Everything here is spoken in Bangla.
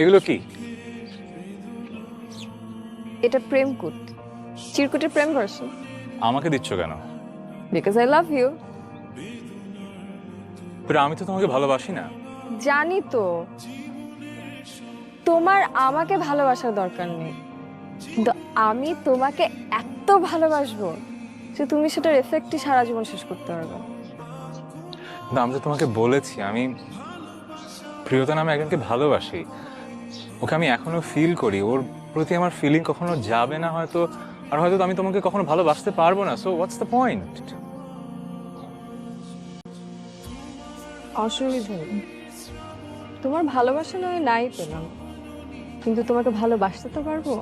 এগুলো কি? এটা প্রেমকুট, চিরকুটের প্রেম ভার্সন। আমাকে দিচ্ছ কেন? Because I love you. কিন্তু আমি তো তোমাকে ভালোবাসি না। জানি তো তোমার আমাকে ভালোবাসার দরকার নেই, কিন্তু আমি তোমাকে এত ভালোবাসবো যে তুমি সেটার এফেক্টই সারা জীবন শেষ করতে পারবে। কিন্তু আমি তো তোমাকে বলেছি আমি প্রিয়তা নামে একজনকে ভালোবাসি। ওকে আমি এখনো ফিল করি, ওর প্রতি আমার ফিলিং কখনো যাবে না হয়তো, আর হয়তো আমি তোমাকে কখনো ভালোবাসতে পারবো না। So what's the point? অসুবিধা নেই, তোমার ভালোবাসা নয় নাই পেলাম, কিন্তু তোমাকে ভালোবাসতে তো পারবো।